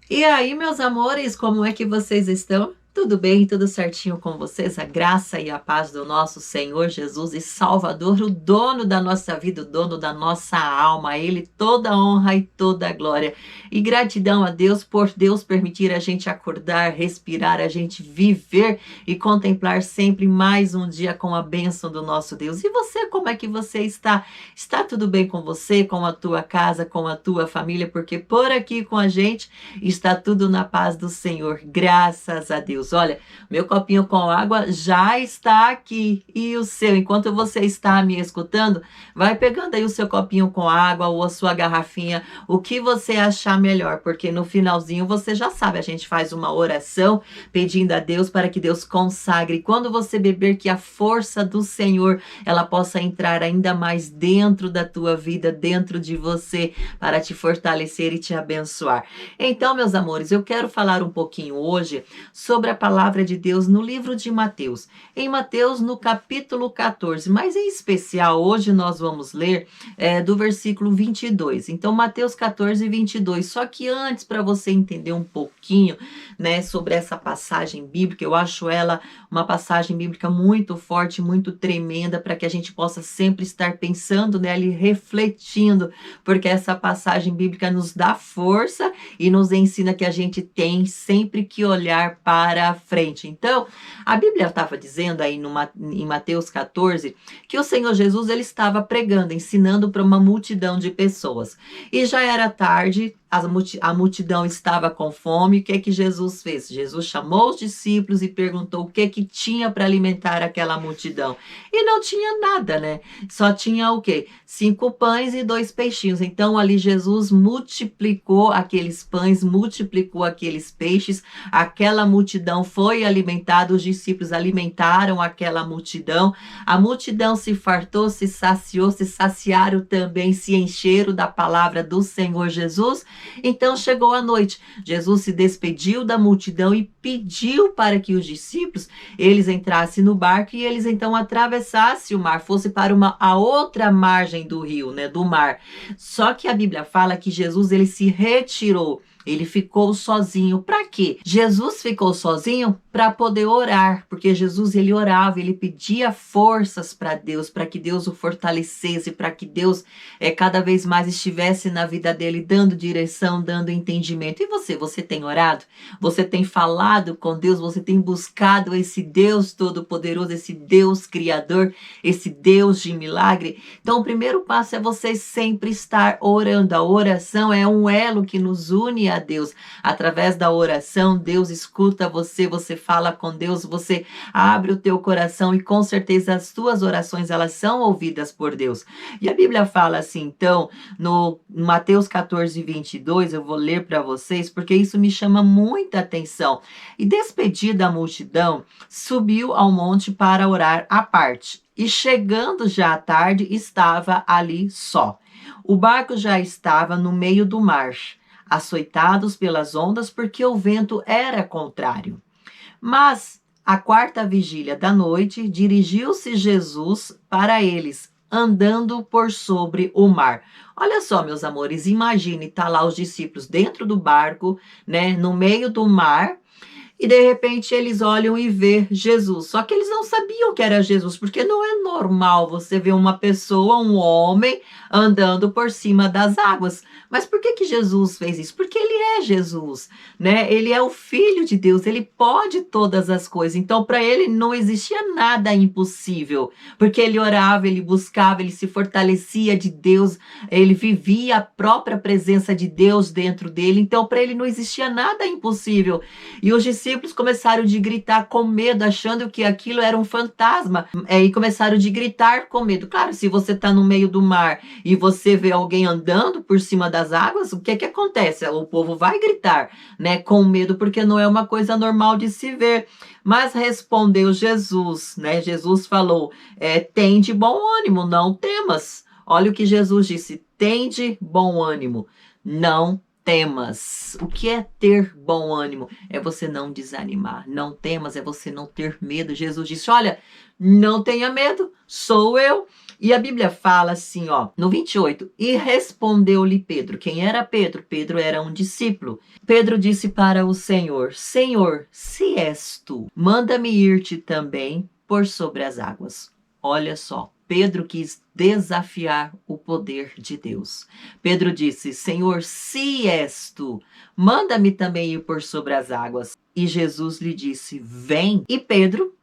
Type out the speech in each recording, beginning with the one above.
E aí, meus amores, como é que vocês estão? Tudo bem? Tudo certinho com vocês? A graça e a paz do nosso Senhor Jesus e Salvador, o dono da nossa vida, o dono da nossa alma, a Ele toda a honra e toda a glória. E gratidão a Deus por Deus permitir a gente acordar, respirar, a gente viver e contemplar sempre mais um dia com a bênção do nosso Deus. E você, como é que você está? Está tudo bem com você, com a tua casa, com a tua família? Porque por aqui com a gente está tudo na paz do Senhor, graças a Deus. Olha, meu copinho com água já está aqui. E o seu, enquanto você está me escutando, vai pegando aí o seu copinho com água ou a sua garrafinha, o que você achar melhor, porque no finalzinho você já sabe, a gente faz uma oração pedindo a Deus para que Deus consagre. Quando você beber, que a força do Senhor ela possa entrar ainda mais dentro da tua vida, dentro de você, para te fortalecer e te abençoar. Então, meus amores, eu quero falar um pouquinho hoje sobre a palavra de Deus no livro de Mateus. Em Mateus, no capítulo 14, mas em especial, hoje nós vamos ler do versículo 22. Então, Mateus 14, 22. Só que antes, para você entender um pouquinho, né, sobre essa passagem bíblica, eu acho ela uma passagem bíblica muito forte, muito tremenda, para que a gente possa sempre estar pensando nela e refletindo, porque essa passagem bíblica nos dá força e nos ensina que a gente tem sempre que olhar para a frente. Então, a Bíblia estava dizendo aí em Mateus 14 que o Senhor Jesus ele estava pregando, ensinando para uma multidão de pessoas. E já era tarde, a multidão estava com fome. O que é que Jesus fez? Jesus chamou os discípulos e perguntou o que é que tinha para alimentar aquela multidão. E não tinha nada, né? Só tinha o quê? 5 pães e 2 peixinhos. Então ali Jesus multiplicou aqueles pães, multiplicou aqueles peixes. Aquela multidão foi alimentada, os discípulos alimentaram aquela multidão. A multidão se fartou, se saciou, se saciaram também, se encheram da palavra do Senhor Jesus. Então chegou a noite. Jesus se despediu da multidão e pediu para que os discípulos eles entrassem no barco e eles então atravessassem o mar, fosse para a outra margem do rio, né, do mar. Só que a Bíblia fala que Jesus ele se retirou. Ele ficou sozinho. Para quê? Jesus ficou sozinho para poder orar, porque Jesus ele orava, ele pedia forças para Deus, para que Deus o fortalecesse, para que Deus cada vez mais estivesse na vida dele, dando direção, dando entendimento. E você tem orado? Você tem falado com Deus? Você tem buscado esse Deus todo-poderoso, esse Deus criador, esse Deus de milagre? Então, o primeiro passo é você sempre estar orando. A oração é um elo que nos une a Deus. Através da oração, Deus escuta você, você fala com Deus, você abre o teu coração e com certeza as tuas orações elas são ouvidas por Deus. E a Bíblia fala assim, então, no Mateus 14, 22, eu vou ler para vocês, porque isso me chama muita atenção. E despedida a multidão, subiu ao monte para orar à parte. E chegando já à tarde, estava ali só. O barco já estava no meio do mar, açoitados pelas ondas, porque o vento era contrário. Mas, à quarta vigília da noite, dirigiu-se Jesus para eles, andando por sobre o mar. Olha só, meus amores, imagine, tá lá os discípulos dentro do barco, né, no meio do mar, e de repente eles olham e vê Jesus. Só que eles não sabiam que era Jesus, porque não é normal você ver uma pessoa, um homem, andando por cima das águas. Mas por que Jesus fez isso? Porque ele é Jesus, né? Ele é o Filho de Deus, ele pode todas as coisas. Então, para ele não existia nada impossível, porque ele orava, ele buscava, ele se fortalecia de Deus, ele vivia a própria presença de Deus dentro dele. Então, para ele não existia nada impossível. E os discípulos começaram de gritar com medo, achando que aquilo era um fantasma. E começaram de gritar com medo. Claro, se você está no meio do mar e você vê alguém andando por cima das águas, o que que acontece? O povo vai gritar, né, com medo, porque não é uma coisa normal de se ver. Mas respondeu Jesus, né? Jesus falou, tem de bom ânimo, não temas. Olha o que Jesus disse, tem de bom ânimo, não temas. O que é ter bom ânimo? É você não desanimar. Não temas, é você não ter medo. Jesus disse, olha, não tenha medo, sou eu. E a Bíblia fala assim, ó, no 28, e respondeu-lhe Pedro. Quem era Pedro? Pedro era um discípulo. Pedro disse para o Senhor, Senhor, se és tu, manda-me ir-te também por sobre as águas. Olha só, Pedro quis desafiar o poder de Deus. Pedro disse, Senhor, se és tu, manda-me também ir por sobre as águas. E Jesus lhe disse, vem. E Pedro,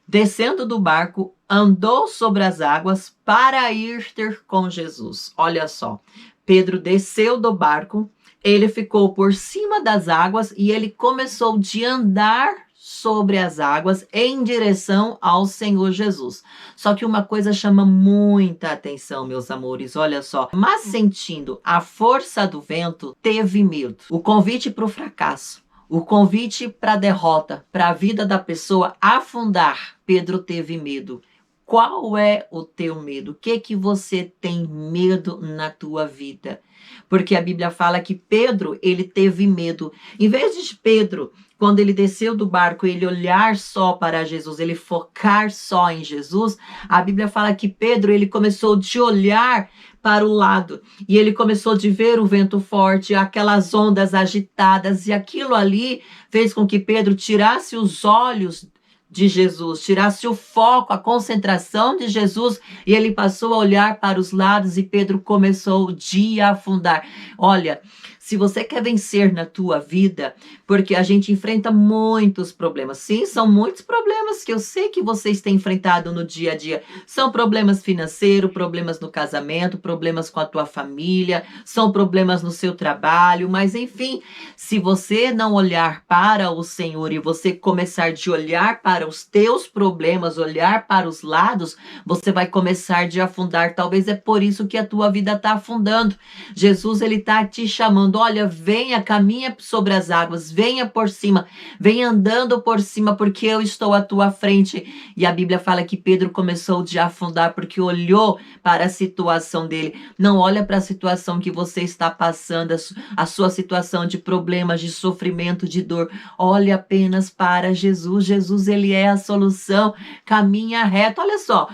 descendo do barco, andou sobre as águas para ir ter com Jesus. Olha só, Pedro desceu do barco, ele ficou por cima das águas e ele começou de andar sobre as águas em direção ao Senhor Jesus. Só que uma coisa chama muita atenção, meus amores, olha só. Mas sentindo a força do vento, teve medo. O convite para o fracasso. O convite para a derrota, para a vida da pessoa afundar, Pedro teve medo. Qual é o teu medo? O que você tem medo na tua vida? Porque a Bíblia fala que Pedro, ele teve medo. Em vez de Pedro, quando ele desceu do barco, ele olhar só para Jesus, ele focar só em Jesus, a Bíblia fala que Pedro, ele começou de olhar para o lado, e ele começou de ver o vento forte, aquelas ondas agitadas, e aquilo ali fez com que Pedro tirasse os olhos de Jesus, tirasse o foco, a concentração de Jesus, e ele passou a olhar para os lados, e Pedro começou de afundar. Olha, se você quer vencer na tua vida, porque a gente enfrenta muitos problemas. Sim, são muitos problemas que eu sei que vocês têm enfrentado no dia a dia. São problemas financeiros, problemas no casamento, problemas com a tua família, são problemas no seu trabalho, mas enfim, se você não olhar para o Senhor e você começar de olhar para os teus problemas, olhar para os lados, você vai começar de afundar. Talvez é por isso que a tua vida está afundando. Jesus, ele está te chamando. Olha, venha, caminha sobre as águas, venha por cima, venha andando por cima, porque eu estou à tua frente. E a Bíblia fala que Pedro começou de afundar porque olhou para a situação dele. Não olha para a situação que você está passando, a sua situação de problemas, de sofrimento, de dor. Olha apenas para Jesus. Jesus, ele é a solução. Caminha reto. Olha só,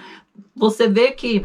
você vê que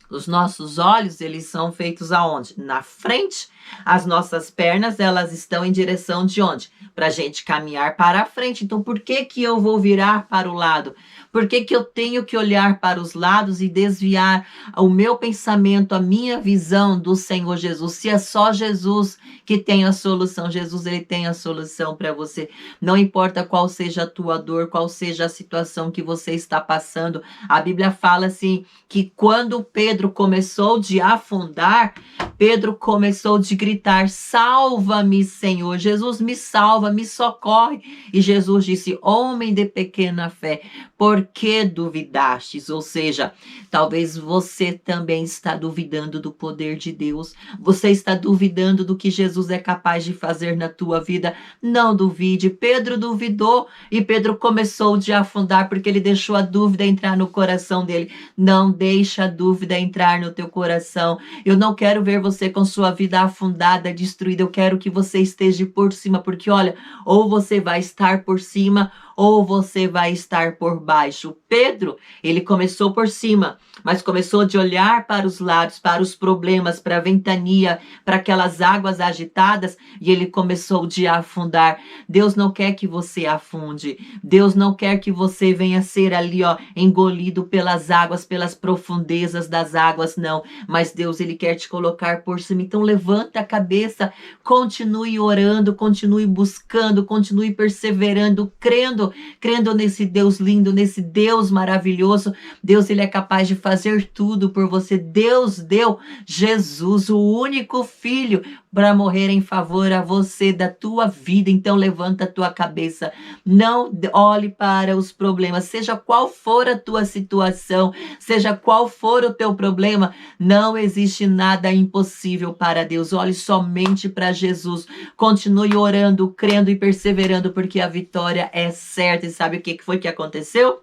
os nossos olhos, eles são feitos aonde? Na frente. As nossas pernas, elas estão em direção de onde? Para a gente caminhar para a frente. Então, por que que eu vou virar para o lado? Por que que eu tenho que olhar para os lados e desviar o meu pensamento, a minha visão do Senhor Jesus? Se é só Jesus que tem a solução, Jesus, ele tem a solução para você. Não importa qual seja a tua dor, qual seja a situação que você está passando. A Bíblia fala assim, que quando Pedro começou de afundar, Pedro começou de gritar, salva-me, Senhor. Jesus, me salva, me socorre. E Jesus disse, homem de pequena fé, por que duvidastes? Ou seja, talvez você também está duvidando do poder de Deus. Você está duvidando do que Jesus é capaz de fazer na tua vida. Não duvide. Pedro duvidou e Pedro começou de afundar porque ele deixou a dúvida entrar no coração dele. Não deixa a dúvida entrar no teu coração. Eu não quero ver você com sua vida afundada, destruída. Eu quero que você esteja por cima, porque olha, ou você vai estar por cima, ou você vai estar por baixo. Pedro, ele começou por cima, mas começou de olhar para os lados, para os problemas, para a ventania, para aquelas águas agitadas, e ele começou de afundar. Deus não quer que você afunde. Deus não quer que você venha ser ali, ó, engolido pelas águas, pelas profundezas das águas, não. Mas Deus, ele quer te colocar por cima. Então levanta a cabeça, continue orando, continue buscando, continue perseverando, crendo nesse Deus lindo, nesse Deus maravilhoso. Deus, ele é capaz de fazer tudo por você. Deus deu Jesus, o único filho, para morrer em favor a você, da tua vida. Então levanta a tua cabeça, não olhe para os problemas, seja qual for a tua situação, seja qual for o teu problema, não existe nada impossível para Deus. Olhe somente para Jesus, continue orando, crendo e perseverando, porque a vitória é certa. E sabe o que foi que aconteceu?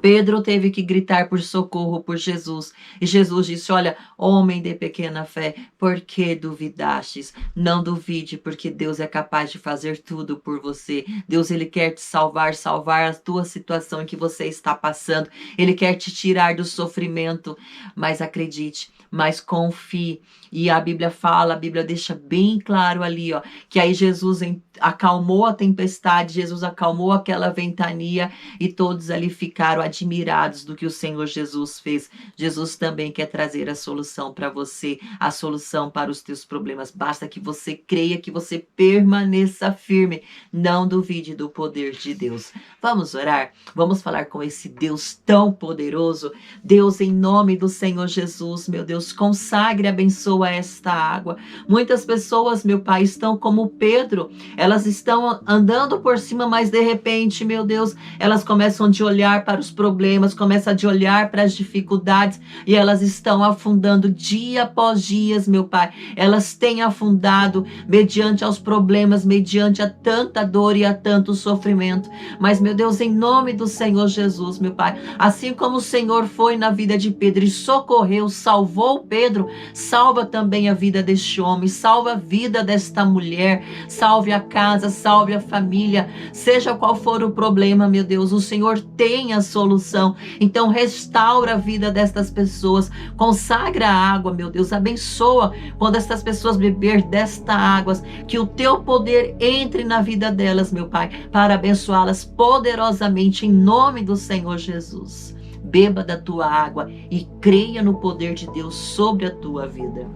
Pedro teve que gritar por socorro por Jesus. E Jesus disse: olha, homem de pequena fé, por que duvidastes? Não duvide, porque Deus é capaz de fazer tudo por você. Deus, ele quer te salvar, salvar a tua situação que você está passando. Ele quer te tirar do sofrimento. Mas acredite, mas confie. E a Bíblia fala, a Bíblia deixa bem claro ali, ó, que aí Jesus acalmou a tempestade, Jesus acalmou aquela ventania e todos ali ficaram admirados do que o Senhor Jesus fez. Jesus também quer trazer a solução para você, a solução para os teus problemas. Basta que você creia, que você permaneça firme. Não duvide do poder de Deus. Vamos orar? Vamos falar com esse Deus tão poderoso. Deus, em nome do Senhor Jesus, meu Deus, consagre e abençoa esta água. Muitas pessoas, meu Pai, estão como Pedro. Elas estão andando por cima, mas de repente, meu Deus, elas começam de olhar para os problemas, começam de olhar para as dificuldades e elas estão afundando dia após dia, meu Pai. Elas têm afundado mediante aos problemas, mediante a tanta dor e a tanto sofrimento. Mas, meu Deus, em nome do Senhor Jesus, meu Pai, assim como o Senhor foi na vida de Pedro e socorreu, salvou Pedro, salva também a vida deste homem, salva a vida desta mulher, salve a casa, salve a família, seja qual for o problema, meu Deus, o Senhor tem a solução. Então restaura a vida destas pessoas, consagra a água, meu Deus, abençoa quando estas pessoas beber desta água, que o teu poder entre na vida delas, meu Pai, para abençoá-las poderosamente em nome do Senhor Jesus. Beba da tua água e creia no poder de Deus sobre a tua vida.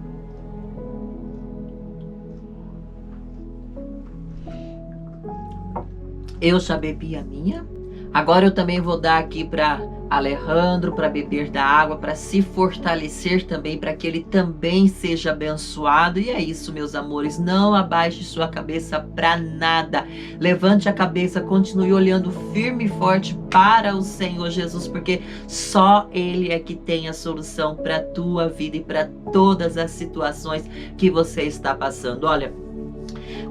Eu já bebi a minha. Agora eu também vou dar aqui para Alejandro para beber da água, para se fortalecer também, para que ele também seja abençoado. E é isso, meus amores. Não abaixe sua cabeça para nada. Levante a cabeça, continue olhando firme e forte para o Senhor Jesus, porque só Ele é que tem a solução para a tua vida e para todas as situações que você está passando. Olha,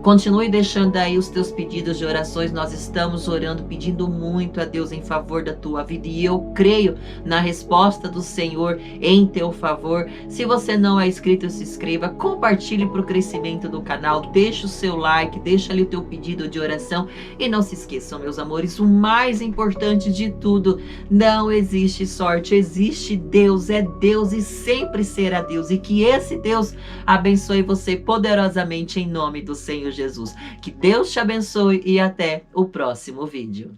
continue deixando aí os teus pedidos de orações. Nós estamos orando, pedindo muito a Deus em favor da tua vida. E eu creio na resposta do Senhor em teu favor. Se você não é inscrito, se inscreva. Compartilhe para o crescimento do canal. Deixa o seu like, deixa ali o teu pedido de oração. E não se esqueçam, meus amores, o mais importante de tudo, não existe sorte, existe Deus. É Deus e sempre será Deus. E que esse Deus abençoe você poderosamente em nome do Senhor Jesus. Que Deus te abençoe e até o próximo vídeo.